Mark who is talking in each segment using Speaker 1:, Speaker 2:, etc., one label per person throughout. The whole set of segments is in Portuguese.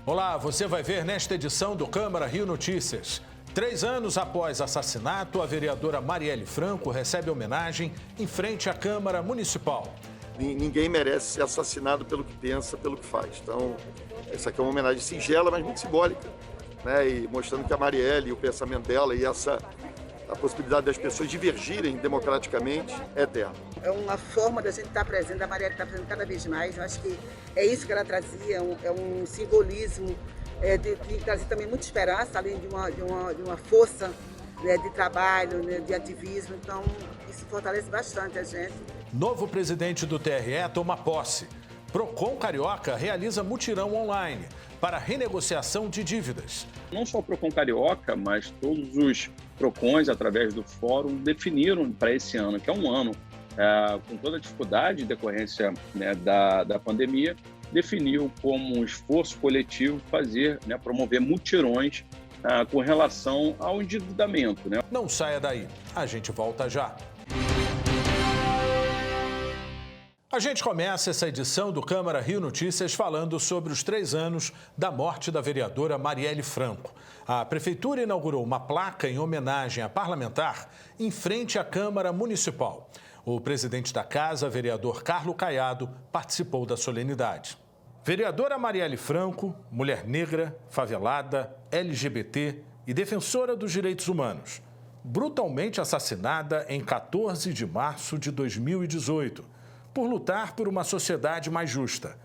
Speaker 1: Olá, você vai ver nesta edição do Câmara Rio Notícias. 3 anos após assassinato, a vereadora Marielle Franco recebe homenagem em frente à Câmara Municipal.
Speaker 2: Ninguém merece ser assassinado pelo que pensa, pelo que faz. Então, essa aqui é uma homenagem singela, mas muito simbólica, né? E mostrando que a Marielle, o pensamento dela e a possibilidade das pessoas divergirem democraticamente é eterna.
Speaker 3: É uma forma da gente estar presente, a Marielle está presente cada vez mais. Eu acho que é isso que ela trazia, é um simbolismo de trazer também muita esperança, além de uma força, né, de trabalho, né, de ativismo. Então, isso fortalece bastante a gente.
Speaker 1: Novo presidente do TRE toma posse. Procon Carioca realiza mutirão online para renegociação de dívidas.
Speaker 4: Não só o Procon Carioca, mas todos os Procons, através do fórum, definiram para esse ano, que é um ano com toda a dificuldade em decorrência, né, da pandemia, definiu como um esforço coletivo promover mutirões com relação ao endividamento, né?
Speaker 1: Não saia daí, a gente volta já. A gente começa essa edição do Câmara Rio Notícias falando sobre os 3 anos da morte da vereadora Marielle Franco. A Prefeitura inaugurou uma placa em homenagem à parlamentar em frente à Câmara Municipal. O presidente da casa, vereador Carlos Caiado, participou da solenidade. Vereadora Marielle Franco, mulher negra, favelada, LGBT e defensora dos direitos humanos, brutalmente assassinada em 14 de março de 2018. Por lutar por uma sociedade mais justa.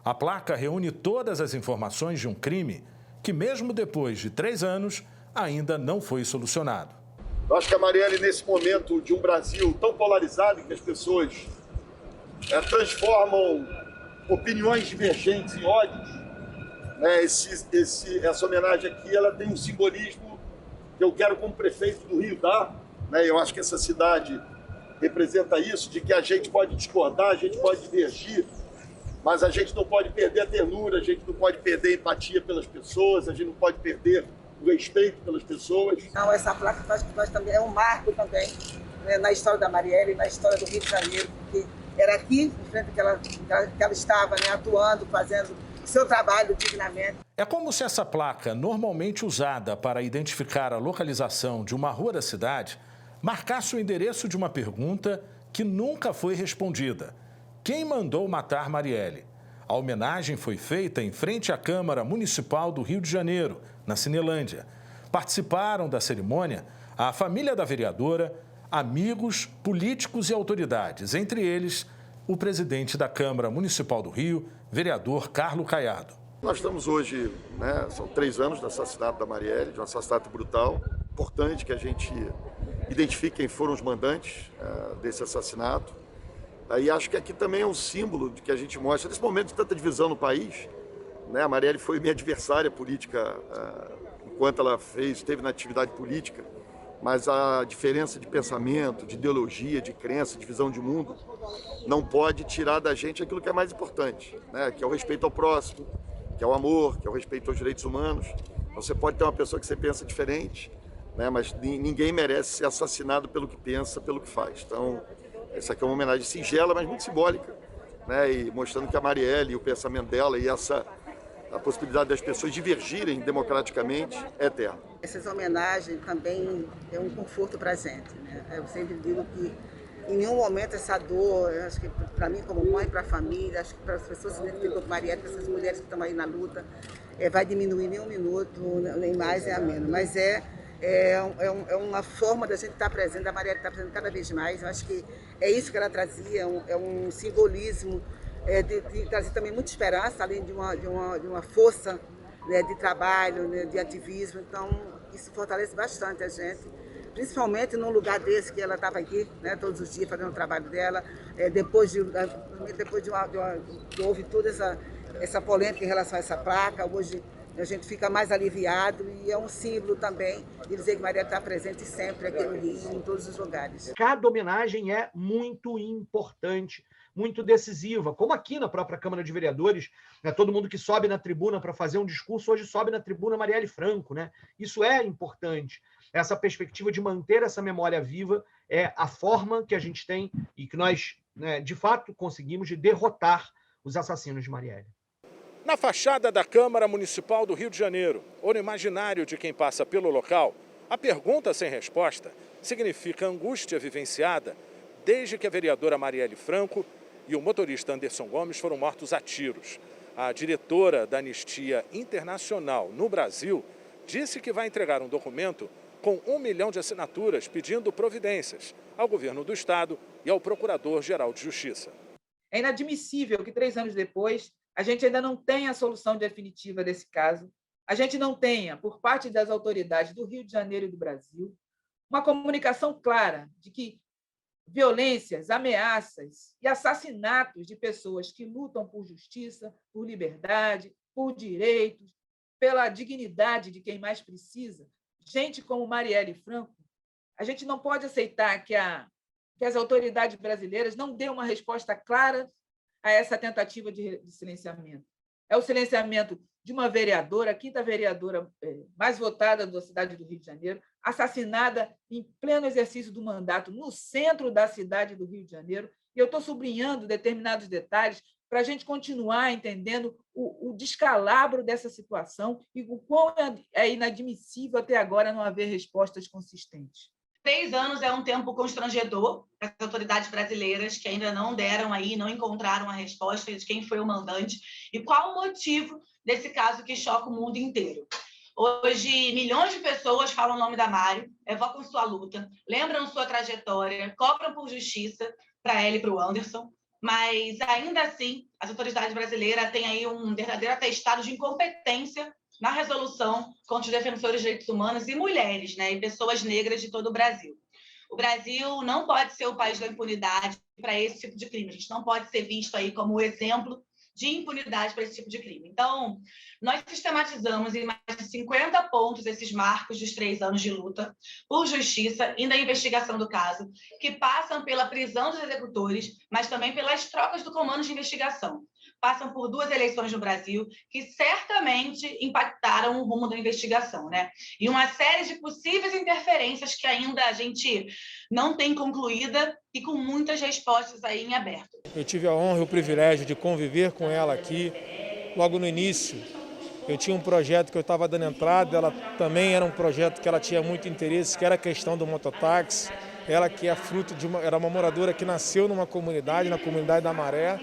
Speaker 1: A placa reúne todas as informações de um crime que, mesmo depois de 3 anos, ainda não foi solucionado.
Speaker 2: Eu acho que a Marielle, nesse momento de um Brasil tão polarizado, em que as pessoas transformam opiniões divergentes em ódios, né, essa homenagem aqui ela tem um simbolismo que eu quero, como prefeito do Rio, dar. Né, eu acho que essa cidade representa isso, de que a gente pode discordar, a gente pode divergir, mas a gente não pode perder a ternura, a gente não pode perder a empatia pelas pessoas, a gente não pode perder o respeito pelas pessoas.
Speaker 3: Então, essa placa nós também é um marco também, né, na história da Marielle, na história do Rio de Janeiro, porque era aqui, em frente que ela estava, né, atuando, fazendo seu trabalho dignamente.
Speaker 1: É como se essa placa, normalmente usada para identificar a localização de uma rua da cidade, marcasse o endereço de uma pergunta que nunca foi respondida. Quem mandou matar Marielle? A homenagem foi feita em frente à Câmara Municipal do Rio de Janeiro, na Cinelândia. Participaram da cerimônia a família da vereadora, amigos, políticos e autoridades, entre eles o presidente da Câmara Municipal do Rio, vereador Carlos Caiado.
Speaker 2: Nós estamos hoje, né, são 3 anos do assassinato da Marielle, de um assassinato brutal. Importante que a gente identifique quem foram os mandantes desse assassinato. E acho que aqui também é um símbolo de que a gente mostra, nesse momento de tanta divisão no país, né, a Marielle foi minha adversária política enquanto ela esteve na atividade política, mas a diferença de pensamento, de ideologia, de crença, de visão de mundo, não pode tirar da gente aquilo que é mais importante, né, que é o respeito ao próximo, que é o amor, que é o respeito aos direitos humanos. Você pode ter uma pessoa que você pensa diferente, né, mas ninguém merece ser assassinado pelo que pensa, pelo que faz. Então, essa aqui é uma homenagem singela, mas muito simbólica, né, e mostrando que a Marielle, o pensamento dela e a possibilidade das pessoas divergirem democraticamente é eterna.
Speaker 3: Essas homenagens também é um conforto para a gente, né? Eu sempre digo que em nenhum momento essa dor, eu acho que para mim como mãe, para a família, acho que para as pessoas que se identificam com Marielle, para essas mulheres que estão aí na luta, vai diminuir nem um minuto, nem mais nem a menos, mas é uma forma da gente estar presente, a Marielle está presente cada vez mais. Eu acho que é isso que ela trazia, é um simbolismo de trazer também muita esperança, além de uma força, né, de trabalho, né, de ativismo. Então, isso fortalece bastante a gente, principalmente num lugar desse que ela estava aqui, né, todos os dias fazendo o trabalho dela, depois de houve toda essa polêmica em relação a essa placa. Hoje a gente fica mais aliviado e é um símbolo também de dizer que Marielle está presente sempre aqui no Rio, em todos os lugares.
Speaker 5: Cada homenagem é muito importante, muito decisiva, como aqui na própria Câmara de Vereadores, né, todo mundo que sobe na tribuna para fazer um discurso, hoje sobe na tribuna Marielle Franco, né? Isso é importante. Essa perspectiva de manter essa memória viva é a forma que a gente tem e que nós, né, de fato, conseguimos de derrotar os assassinos de Marielle.
Speaker 1: Na fachada da Câmara Municipal do Rio de Janeiro, ou no imaginário de quem passa pelo local, a pergunta sem resposta significa angústia vivenciada desde que a vereadora Marielle Franco e o motorista Anderson Gomes foram mortos a tiros. A diretora da Anistia Internacional no Brasil disse que vai entregar um documento com 1 milhão de assinaturas pedindo providências ao governo do estado e ao Procurador-Geral de Justiça.
Speaker 6: É inadmissível que 3 anos depois a gente ainda não tenha a solução definitiva desse caso, a gente não tenha, por parte das autoridades do Rio de Janeiro e do Brasil, uma comunicação clara de que violências, ameaças e assassinatos de pessoas que lutam por justiça, por liberdade, por direitos, pela dignidade de quem mais precisa, gente como Marielle Franco, a gente não pode aceitar que as autoridades brasileiras não dêem uma resposta clara a essa tentativa de silenciamento. É o silenciamento de uma vereadora, a 5ª vereadora mais votada da cidade do Rio de Janeiro, assassinada em pleno exercício do mandato no centro da cidade do Rio de Janeiro. E eu estou sublinhando determinados detalhes para a gente continuar entendendo o descalabro dessa situação e o quão é inadmissível até agora não haver respostas consistentes.
Speaker 7: 3 anos é um tempo constrangedor para as autoridades brasileiras que ainda não deram aí, não encontraram a resposta de quem foi o mandante e qual o motivo desse caso que choca o mundo inteiro. Hoje, milhões de pessoas falam o nome da Mário, evocam sua luta, lembram sua trajetória, cobram por justiça para ela e para o Anderson, mas ainda assim as autoridades brasileiras têm aí um verdadeiro atestado de incompetência na resolução contra os defensores de direitos humanos e mulheres, né, e pessoas negras de todo o Brasil. O Brasil não pode ser o país da impunidade para esse tipo de crime. A gente não pode ser visto aí como exemplo de impunidade para esse tipo de crime. Então, nós sistematizamos em mais de 50 pontos esses marcos dos 3 anos de luta por justiça e da investigação do caso, que passam pela prisão dos executores, mas também pelas trocas do comando de investigação. Passam por 2 eleições no Brasil que certamente impactaram o rumo da investigação, né? E uma série de possíveis interferências que ainda a gente não tem concluída e com muitas respostas aí em aberto.
Speaker 8: Eu tive a honra e o privilégio de conviver com ela aqui logo no início. Eu tinha um projeto que eu estava dando entrada, ela também era um projeto que ela tinha muito interesse, que era a questão do mototáxi. Ela que é fruto de era uma moradora que nasceu numa comunidade, na comunidade da Maré.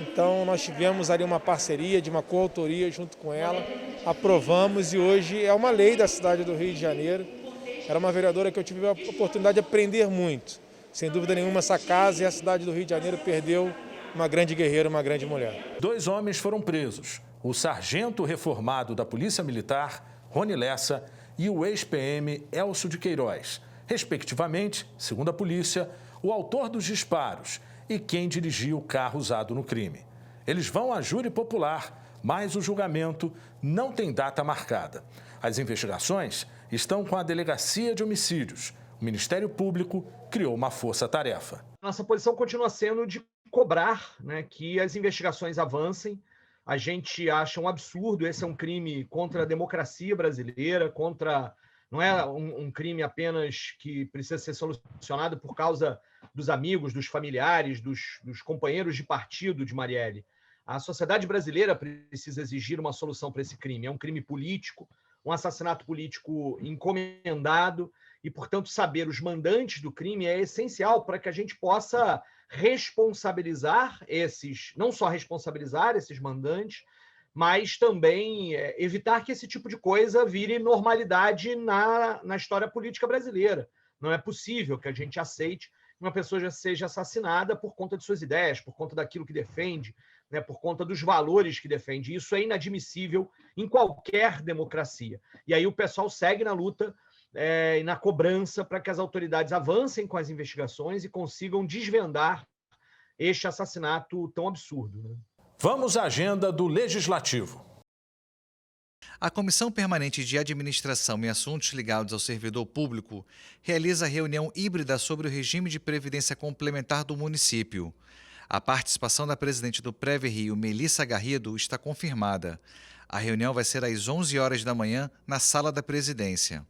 Speaker 8: Então, nós tivemos ali uma parceria, de uma coautoria junto com ela, aprovamos e hoje é uma lei da cidade do Rio de Janeiro. Era uma vereadora que eu tive a oportunidade de aprender muito. Sem dúvida nenhuma, essa casa e a cidade do Rio de Janeiro perdeu uma grande guerreira, uma grande mulher.
Speaker 1: 2 homens foram presos. O sargento reformado da Polícia Militar, Rony Lessa, e o ex-PM Elcio de Queiroz, respectivamente, segundo a polícia, o autor dos disparos e quem dirigiu o carro usado no crime. Eles vão à júri popular, mas o julgamento não tem data marcada. As investigações estão com a Delegacia de Homicídios. O Ministério Público criou uma força-tarefa.
Speaker 5: Nossa posição continua sendo de cobrar, né, que as investigações avancem. A gente acha um absurdo, esse é um crime contra a democracia brasileira, não é um crime apenas que precisa ser solucionado por causa dos amigos, dos familiares, dos companheiros de partido de Marielle. A sociedade brasileira precisa exigir uma solução para esse crime. É um crime político, um assassinato político encomendado e, portanto, saber os mandantes do crime é essencial para que a gente possa responsabilizar não só responsabilizar esses mandantes, mas também evitar que esse tipo de coisa vire normalidade na história política brasileira. Não é possível que a gente aceite que uma pessoa já seja assassinada por conta de suas ideias, por conta daquilo que defende, né, por conta dos valores que defende. Isso é inadmissível em qualquer democracia. E aí o pessoal segue na luta e na cobrança para que as autoridades avancem com as investigações e consigam desvendar este assassinato tão absurdo, né?
Speaker 1: Vamos à agenda do Legislativo.
Speaker 9: A Comissão Permanente de Administração e Assuntos Ligados ao Servidor Público realiza reunião híbrida sobre o regime de previdência complementar do município. A participação da presidente do Preve-Rio, Melissa Garrido, está confirmada. A reunião vai ser às 11 horas da manhã na sala da presidência.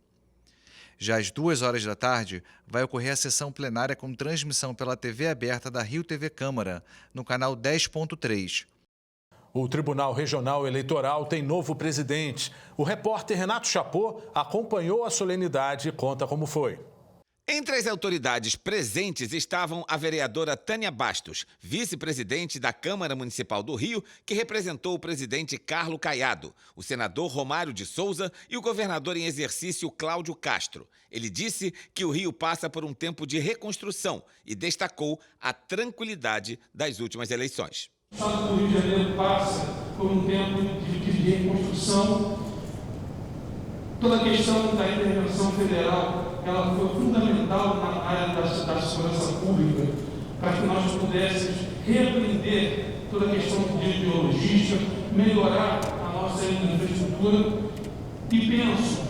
Speaker 9: Já às 2 horas da tarde, vai ocorrer a sessão plenária com transmissão pela TV aberta da Rio TV Câmara, no canal 10.3.
Speaker 1: O Tribunal Regional Eleitoral tem novo presidente. O repórter Renato Chapot acompanhou a solenidade e conta como foi.
Speaker 10: Entre as autoridades presentes estavam a vereadora Tânia Bastos, vice-presidente da Câmara Municipal do Rio, que representou o presidente Carlos Caiado, o senador Romário de Souza e o governador em exercício Cláudio Castro. Ele disse que o Rio passa por um tempo de reconstrução e destacou a tranquilidade das últimas eleições.
Speaker 8: O estado do Rio de Janeiro passa por um tempo de reconstrução. Toda a questão da intervenção federal, ela foi fundamental na área da segurança pública, para que nós pudéssemos reaprender toda a questão de logística, melhorar a nossa infraestrutura. E penso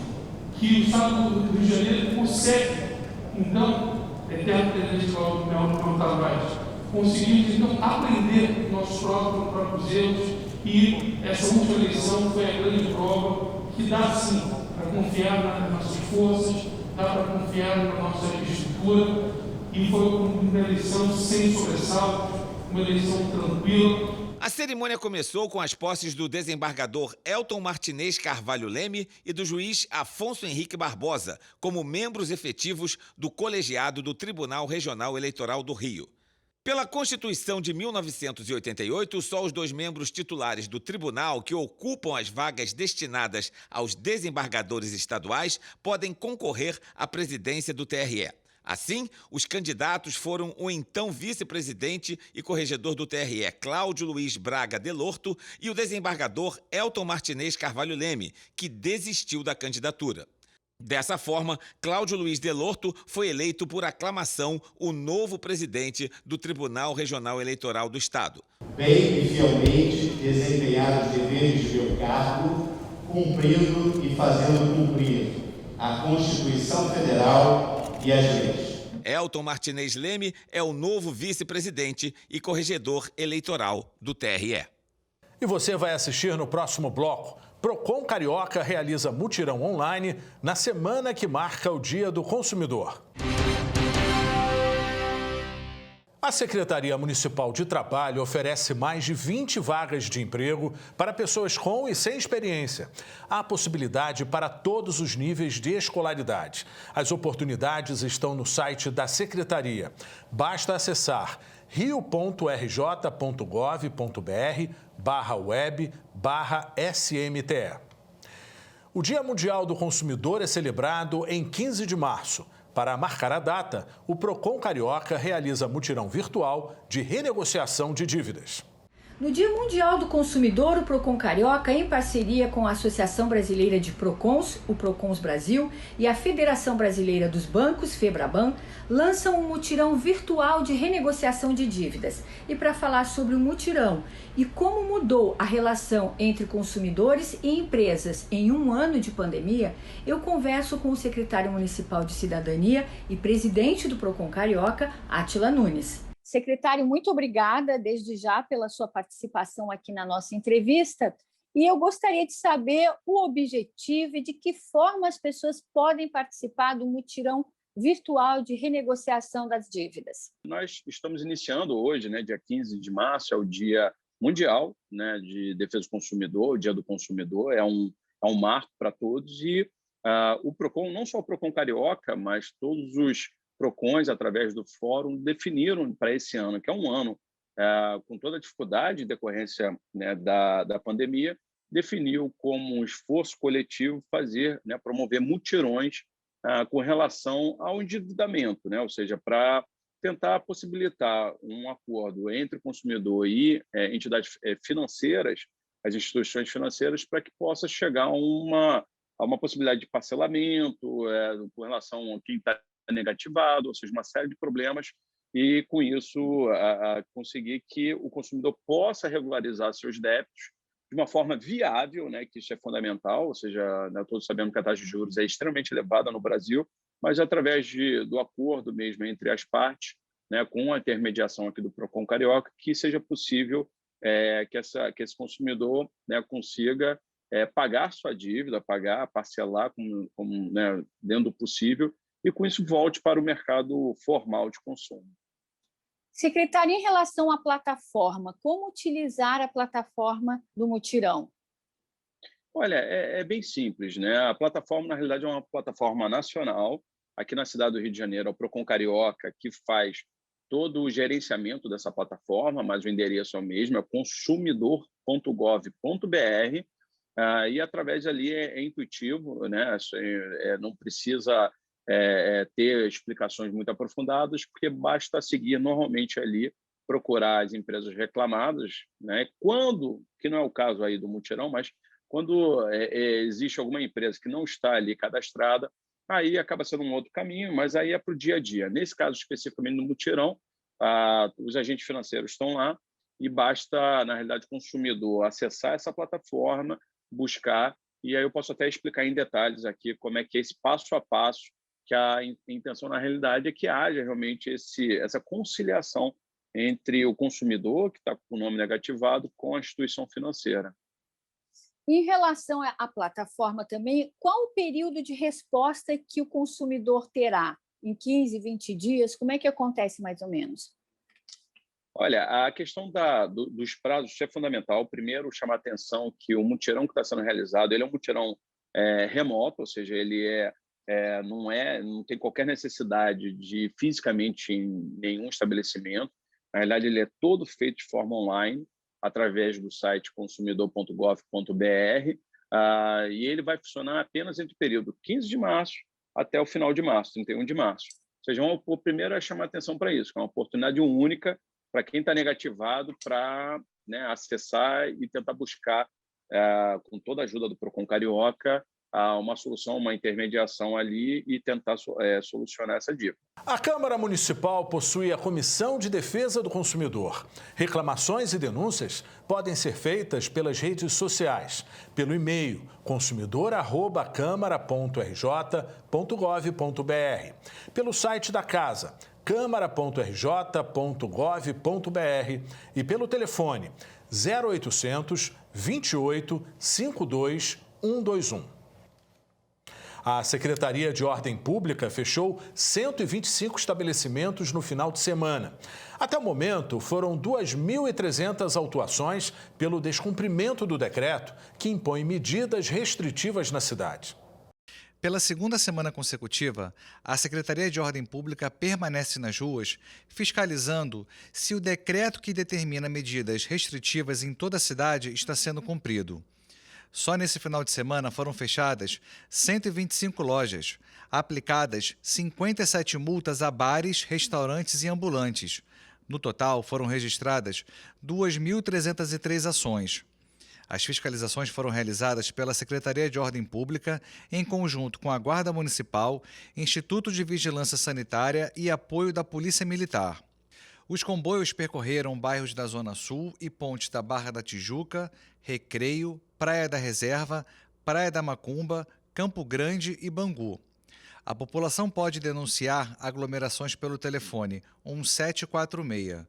Speaker 8: que o estado do Rio de Janeiro consegue, então, eterno presidente Cláudio Tavares, conseguimos, então, aprender nossos próprios erros, e essa última eleição foi a grande prova que dá, sim, para confiar nas nossas forças, dá para confiar na nossa estrutura, e foi uma eleição sem sobressalto, uma eleição tranquila.
Speaker 10: A cerimônia começou com as posses do desembargador Elton Martinez Carvalho Leme e do juiz Afonso Henrique Barbosa, como membros efetivos do colegiado do Tribunal Regional Eleitoral do Rio. Pela Constituição de 1988, só os 2 membros titulares do tribunal que ocupam as vagas destinadas aos desembargadores estaduais podem concorrer à presidência do TRE. Assim, os candidatos foram o então vice-presidente e corregedor do TRE, Cláudio Luiz Braga Delorto, e o desembargador Elton Martinez Carvalho Leme, que desistiu da candidatura. Dessa forma, Cláudio Luiz Delorto foi eleito por aclamação o novo presidente do Tribunal Regional Eleitoral do Estado.
Speaker 11: Bem e fielmente desempenhar os deveres de meu cargo, cumprindo e fazendo cumprir a Constituição Federal e as leis.
Speaker 10: Elton Martinez Leme é o novo vice-presidente e corregedor eleitoral do TRE.
Speaker 1: E você vai assistir no próximo bloco. Procon Carioca realiza mutirão online na semana que marca o Dia do Consumidor. A Secretaria Municipal de Trabalho oferece mais de 20 vagas de emprego para pessoas com e sem experiência. Há possibilidade para todos os níveis de escolaridade. As oportunidades estão no site da Secretaria. Basta acessar rio.rj.gov.br/web/SMTE. O Dia Mundial do Consumidor é celebrado em 15 de março. Para marcar a data, o Procon Carioca realiza mutirão virtual de renegociação de dívidas.
Speaker 12: No Dia Mundial do Consumidor, o Procon Carioca, em parceria com a Associação Brasileira de Procons, o Procons Brasil, e a Federação Brasileira dos Bancos, FEBRABAN, lançam um mutirão virtual de renegociação de dívidas. E para falar sobre o mutirão e como mudou a relação entre consumidores e empresas em um ano de pandemia, eu converso com o secretário municipal de Cidadania e presidente do Procon Carioca, Átila Nunes. Secretário, muito obrigada desde já pela sua participação aqui na nossa entrevista. E eu gostaria de saber o objetivo e de que forma as pessoas podem participar do mutirão virtual de renegociação das dívidas.
Speaker 4: Nós estamos iniciando hoje, dia 15 de março, é o Dia Mundial, de Defesa do Consumidor, o Dia do Consumidor, é um marco para todos. E o Procon, não só o Procon Carioca, mas todos os Procons, através do fórum, definiram para esse ano, que é um ano com toda a dificuldade em decorrência da pandemia, definiu como um esforço coletivo promover mutirões com relação ao endividamento, ou seja, para tentar possibilitar um acordo entre o consumidor e entidades financeiras, as instituições financeiras, para que possa chegar a uma possibilidade de parcelamento com relação a quem está negativado, ou seja, uma série de problemas, e com isso conseguir que o consumidor possa regularizar seus débitos de uma forma viável, que isso é fundamental, ou seja, todos sabemos que a taxa de juros é extremamente elevada no Brasil, mas através do acordo mesmo entre as partes, com a intermediação aqui do Procon Carioca, que seja possível que esse consumidor consiga pagar sua dívida, parcelar dentro do possível, e com isso volte para o mercado formal de consumo.
Speaker 12: Secretária, em relação à plataforma, como utilizar a plataforma do mutirão?
Speaker 4: Olha, é bem simples, né? A plataforma, na realidade, é uma plataforma nacional. Aqui na cidade do Rio de Janeiro, é o Procon Carioca que faz todo o gerenciamento dessa plataforma, mas o endereço é o mesmo, é consumidor.gov.br, e através ali é intuitivo, né? Não precisa ter explicações muito aprofundadas, porque basta seguir normalmente ali, procurar as empresas reclamadas, né? Quando, que não é o caso aí do mutirão, mas quando existe alguma empresa que não está ali cadastrada, aí acaba sendo um outro caminho, mas aí é para o dia a dia. Nesse caso, especificamente no mutirão, os agentes financeiros estão lá e basta, na realidade, o consumidor acessar essa plataforma, buscar, e aí eu posso até explicar em detalhes aqui como é que é esse passo a passo, que a intenção, na realidade, é que haja realmente essa conciliação entre o consumidor, que está com o nome negativado, com a instituição financeira.
Speaker 12: Em relação à plataforma também, qual o período de resposta que o consumidor terá? Em 15, 20 dias? Como é que acontece mais ou menos?
Speaker 4: Olha, a questão dos prazos é fundamental. Primeiro, chamar a atenção que o mutirão que está sendo realizado, ele é um mutirão remoto, ou seja, ele não tem qualquer necessidade de fisicamente em nenhum estabelecimento. Na realidade, ele é todo feito de forma online, através do site consumidor.gov.br, e ele vai funcionar apenas entre o período 15 de março até o final de março, 31 de março. Ou seja, o primeiro é chamar atenção para isso, que é uma oportunidade única para quem está negativado para, né, acessar e tentar buscar, com toda a ajuda do Procon Carioca, uma solução, uma intermediação ali e tentar solucionar essa dívida.
Speaker 1: A Câmara Municipal possui a Comissão de Defesa do Consumidor. Reclamações e denúncias podem ser feitas pelas redes sociais, pelo e-mail consumidor@câmara.rj.gov.br, pelo site da Casa, câmara.rj.gov.br e pelo telefone 0800 28 52 121. A Secretaria de Ordem Pública fechou 125 estabelecimentos no final de semana. Até o momento, foram 2.300 autuações pelo descumprimento do decreto que impõe medidas restritivas na cidade.
Speaker 9: Pela segunda semana consecutiva, a Secretaria de Ordem Pública permanece nas ruas, fiscalizando se o decreto que determina medidas restritivas em toda a cidade está sendo cumprido. Só nesse final de semana foram fechadas 125 lojas, aplicadas 57 multas a bares, restaurantes e ambulantes. No total, foram registradas 2.303 ações. As fiscalizações foram realizadas pela Secretaria de Ordem Pública, em conjunto com a Guarda Municipal, Instituto de Vigilância Sanitária e apoio da Polícia Militar. Os comboios percorreram bairros da Zona Sul e pontes da Barra da Tijuca, Recreio, Praia da Reserva, Praia da Macumba, Campo Grande e Bangu. A população pode denunciar aglomerações pelo telefone 1746.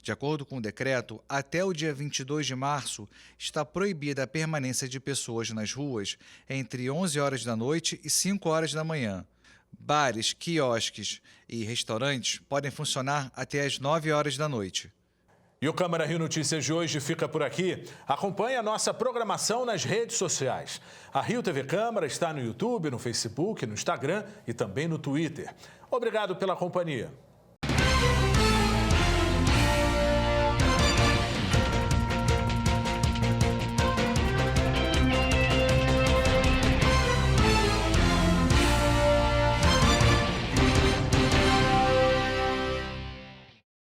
Speaker 9: De acordo com o decreto, até o dia 22 de março está proibida a permanência de pessoas nas ruas entre 11 horas da noite e 5 horas da manhã. Bares, quiosques e restaurantes podem funcionar até às 9 horas da noite.
Speaker 1: E o Câmara Rio Notícias de hoje fica por aqui. Acompanhe a nossa programação nas redes sociais. A Rio TV Câmara está no YouTube, no Facebook, no Instagram e também no Twitter. Obrigado pela companhia.